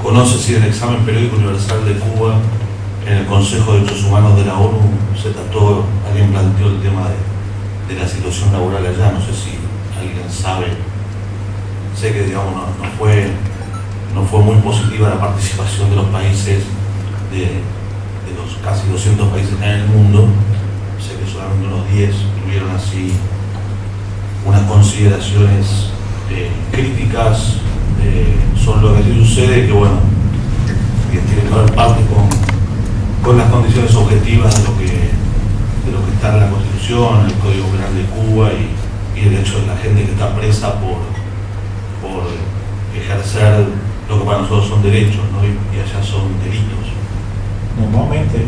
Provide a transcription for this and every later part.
conoce si el examen periódico universal de Cuba en el Consejo de Derechos Humanos de la ONU se trató, alguien planteó el tema de la situación laboral allá, no sé si alguien sabe, sé que digamos no fue muy positiva la participación de los países, de los casi 200 países que hay en el mundo, sé que solamente unos 10 tuvieron así unas consideraciones críticas sobre lo que sí sucede, que bueno, que tiene que ver parte con las condiciones objetivas de lo que está en la Constitución, el Código Penal de Cuba y el hecho de la gente que está presa por ejercer lo que para nosotros son derechos, ¿no? y allá son delitos. Normalmente,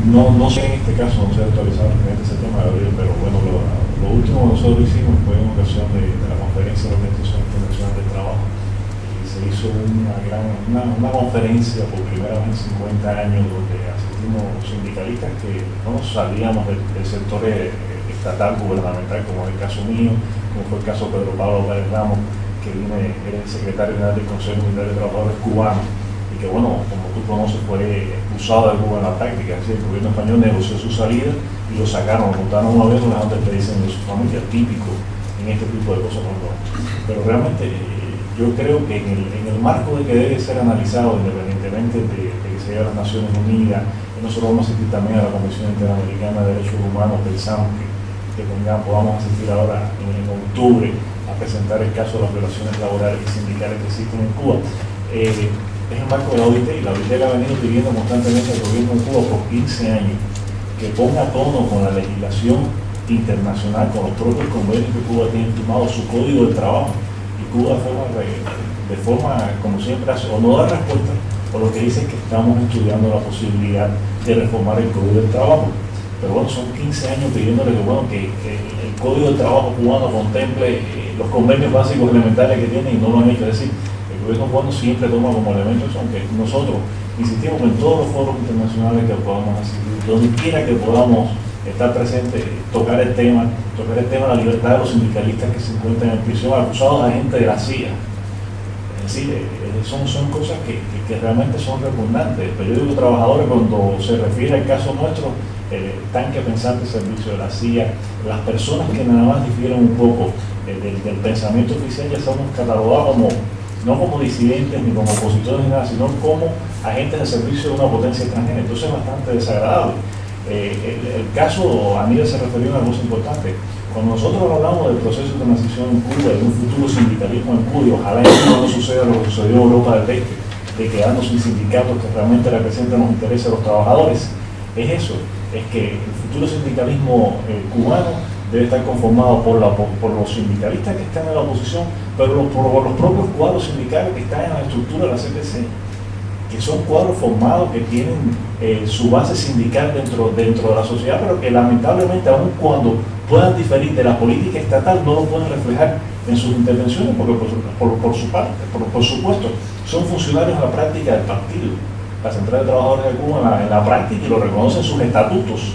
no sé en este caso, no sé actualizar ese tema, Gabriel, pero bueno, lo último que nosotros hicimos fue en ocasión de la conferencia de la Organización Internacional del Trabajo. Se hizo una conferencia por primera vez en 50 años donde asistimos sindicalistas que no salíamos del sector estatal, gubernamental, como es el caso mío, como fue el caso de Pedro Pablo Pérez Ramos, que era el secretario general del Consejo Mundial de Trabajadores cubano, y que bueno, como tú conoces, fue expulsado de Cuba en la práctica. Es decir, el gobierno español negoció su salida y lo sacaron, lo montaron una vez, lo dejaron despedirse de su familia, típico en este tipo de cosas. Pero realmente yo creo que en el marco de que debe ser analizado, independientemente de que sea las Naciones Unidas, nosotros vamos a asistir también a la Comisión Interamericana de Derechos Humanos, pensamos que podamos asistir ahora en octubre a presentar el caso de las violaciones laborales y sindicales que existen en Cuba. Es el marco de la OIT, y la OIT le ha venido pidiendo constantemente al gobierno de Cuba por 15 años que ponga a tono con la legislación internacional, con los propios convenios que Cuba tiene firmado, su código de trabajo. Cuba de forma, como siempre hace, o no da respuesta, o lo que dice es que estamos estudiando la posibilidad de reformar el Código del Trabajo. Pero bueno, son 15 años pidiéndole que el Código del Trabajo cubano contemple los convenios básicos elementales que tiene y no lo han hecho. Es decir, el gobierno cubano siempre toma como elementos, aunque nosotros insistimos en todos los foros internacionales que podamos asistir, donde quiera que podamos estar presente, tocar el tema de la libertad de los sindicalistas que se encuentran en prisión, acusados de agentes de la CIA. Es decir, son cosas que realmente son repugnantes. El periódico Trabajadores, cuando se refiere al caso nuestro, tanque pensante servicio de la CIA, las personas que nada más difieren un poco del pensamiento oficial ya somos catalogados no como disidentes ni como opositores ni nada, sino como agentes de servicio de una potencia extranjera. Entonces es bastante desagradable. El caso, Aníbal se refirió a una cosa importante. Cuando nosotros hablamos del proceso de transición en Cuba y de un futuro sindicalismo en Cuba, y ojalá en Cuba no suceda lo que sucedió en Europa del Este, de quedarnos sin sindicatos que realmente representen los intereses de los trabajadores, es eso, es que el futuro sindicalismo cubano debe estar conformado por los sindicalistas que están en la oposición, pero por los propios cuadros sindicales que están en la estructura de la CPC, que son cuadros formados que tienen su base sindical dentro de la sociedad, pero que lamentablemente, aun cuando puedan diferir de la política estatal, no lo pueden reflejar en sus intervenciones, porque por su parte, por supuesto, son funcionarios a la práctica del partido. La Central de Trabajadores de Cuba en la práctica, y lo reconocen sus estatutos,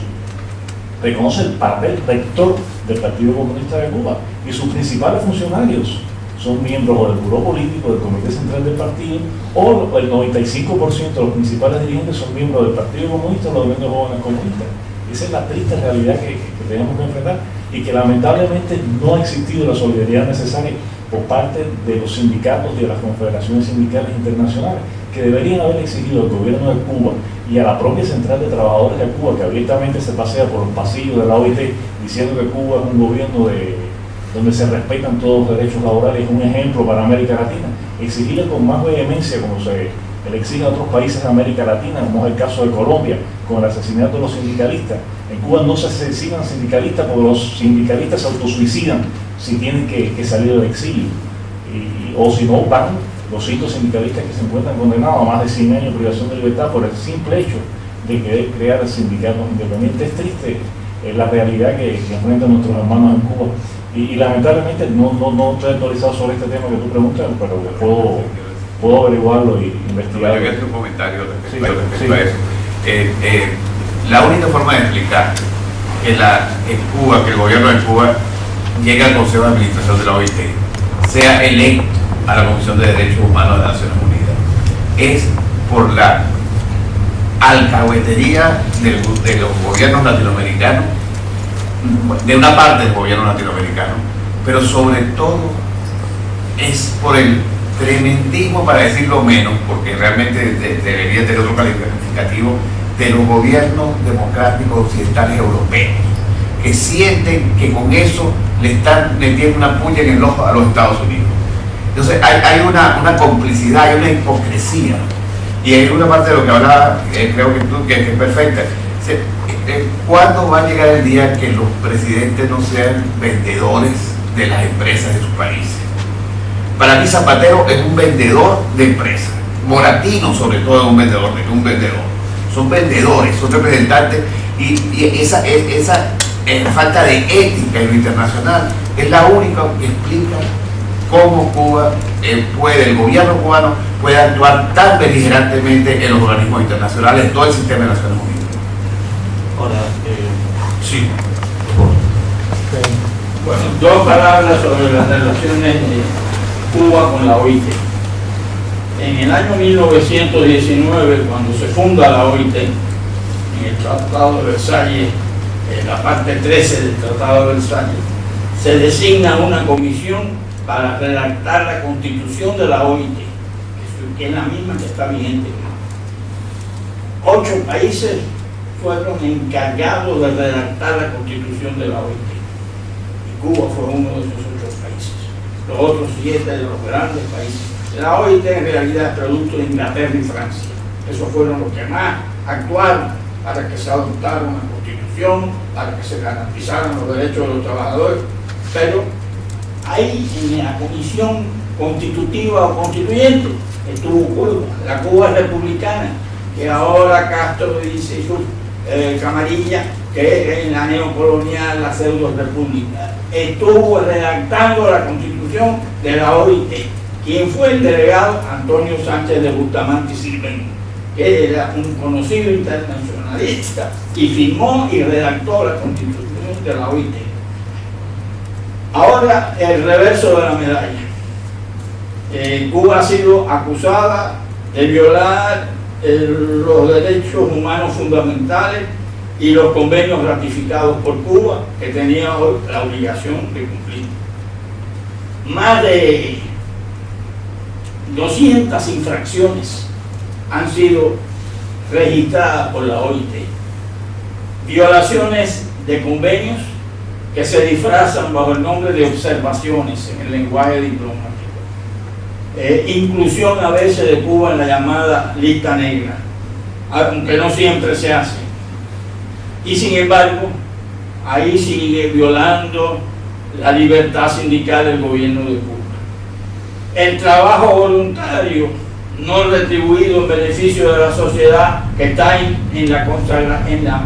reconoce el papel rector del Partido Comunista de Cuba, y sus principales funcionarios son miembros o del Buró Político, del Comité Central del Partido, o el 95% de los principales dirigentes son miembros del Partido Comunista o los jóvenes comunistas. Esa es la triste realidad que tenemos que enfrentar, y que lamentablemente no ha existido la solidaridad necesaria por parte de los sindicatos y de las confederaciones sindicales internacionales, que deberían haber exigido al gobierno de Cuba y a la propia Central de Trabajadores de Cuba, que abiertamente se pasea por los pasillos de la OIT diciendo que Cuba es un gobierno donde se respetan todos los derechos laborales, es un ejemplo para América Latina, exigirle con más vehemencia, como se le exige a otros países de América Latina, como es el caso de Colombia, con el asesinato de los sindicalistas. En Cuba no se asesinan sindicalistas porque los sindicalistas se autosuicidan si tienen que salir del exilio, o si no van los 5 sindicalistas que se encuentran condenados a más de 100 años de privación de libertad por el simple hecho de querer crear sindicatos independientes. Es triste la realidad que enfrentan nuestros hermanos en Cuba. Y lamentablemente no estoy actualizado sobre este tema que tú preguntas, pero puedo averiguarlo y investigarlo. Yo quiero hacer un comentario respecto a eso. La única forma de explicar que el gobierno de Cuba llegue al Consejo de Administración de la OIT, sea electo a la Comisión de Derechos Humanos de Naciones Unidas es por la alcahuetería de los gobiernos latinoamericanos, de una parte del gobierno latinoamericano, pero sobre todo es por el tremendismo, para decirlo menos, porque realmente debería tener otro calificativo, de los gobiernos democráticos occidentales europeos, que sienten que con eso le están metiendo una puya en el ojo a los Estados Unidos. Entonces hay una complicidad, hay una hipocresía, y hay una parte de lo que hablaba, creo que es perfecta. ¿Cuándo va a llegar el día que los presidentes no sean vendedores de las empresas de sus países? Para mí Zapatero es un vendedor de empresas, Moratino sobre todo es un vendedor, son vendedores, son representantes, y esa falta de ética en lo internacional es la única que explica cómo Cuba el gobierno cubano puede actuar tan beligerantemente en los organismos internacionales, en todo el sistema de Naciones Unidas. Ahora, sí, Bueno, dos palabras sobre las relaciones de Cuba con la OIT. En el año 1919, cuando se funda la OIT, en el Tratado de Versalles, en la parte 13 del Tratado de Versalles, se designa una comisión para redactar la constitución de la OIT, que es la misma que está vigente. 8 países fueron encargados de redactar la constitución de la OIT. Y Cuba fue uno de esos 8 países. Los otros 7 de los grandes países. La OIT en realidad es producto de Inglaterra y Francia. Esos fueron los que más actuaron para que se adoptara una constitución, para que se garantizaran los derechos de los trabajadores. Pero ahí en la comisión constitutiva o constituyente estuvo Cuba. La Cuba republicana, que ahora Castro dice su camarilla, que en la neocolonial, la pseudo república, estuvo redactando la constitución de la OIT. ¿Quién fue el delegado? Antonio Sánchez de Bustamante y Silvén, que era un conocido internacionalista y firmó y redactó la constitución de la OIT. Ahora el reverso de la medalla. Cuba ha sido acusada de violar los derechos humanos fundamentales y los convenios ratificados por Cuba, que tenía la obligación de cumplir. Más de 200 infracciones han sido registradas por la OIT. Violaciones de convenios que se disfrazan bajo el nombre de observaciones en el lenguaje diplomático. Inclusión a veces de Cuba en la llamada lista negra, aunque no siempre se hace. Y sin embargo, ahí sigue violando la libertad sindical del gobierno de Cuba. El trabajo voluntario no retribuido en beneficio de la sociedad, que está en la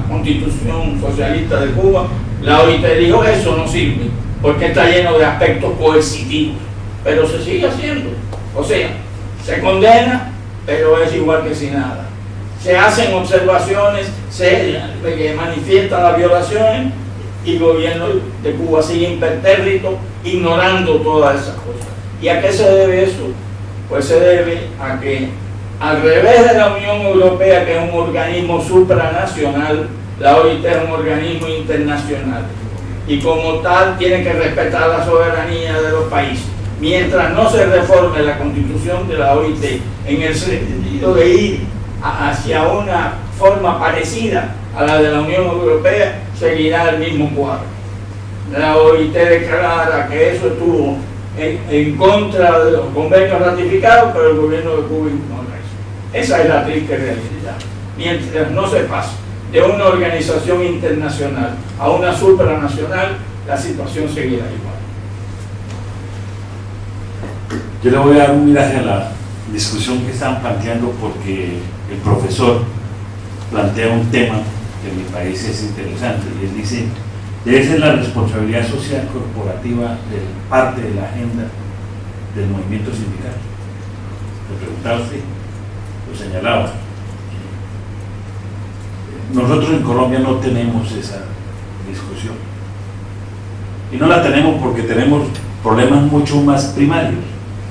Constitución Socialista de Cuba, la OIT dijo eso no sirve, porque está lleno de aspectos coercitivos, pero se sigue haciendo. O sea, se condena, pero es igual que si nada. Se hacen observaciones, se manifiestan las violaciones y el gobierno de Cuba sigue impertérrito, ignorando todas esas cosas. ¿Y a qué se debe eso? Pues se debe a que, al revés de la Unión Europea, que es un organismo supranacional, la OIT es un organismo internacional y como tal tiene que respetar la soberanía de los países. Mientras no se reforme la constitución de la OIT en el sentido de ir hacia una forma parecida a la de la Unión Europea, seguirá el mismo cuadro. La OIT declara que eso estuvo en contra de los convenios ratificados, pero el gobierno de Cuba ignora eso. Esa es la triste realidad. Mientras no se pase de una organización internacional a una supranacional, la situación seguirá igual. Yo le voy a dar un miraje a la discusión que están planteando, porque el profesor plantea un tema que en mi país es interesante, y él dice: debe ser la responsabilidad social corporativa de parte de la agenda del movimiento sindical. Lo preguntaba usted, lo señalaba. Nosotros en Colombia no tenemos esa discusión. Y no la tenemos porque tenemos problemas mucho más primarios.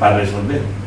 para resolver.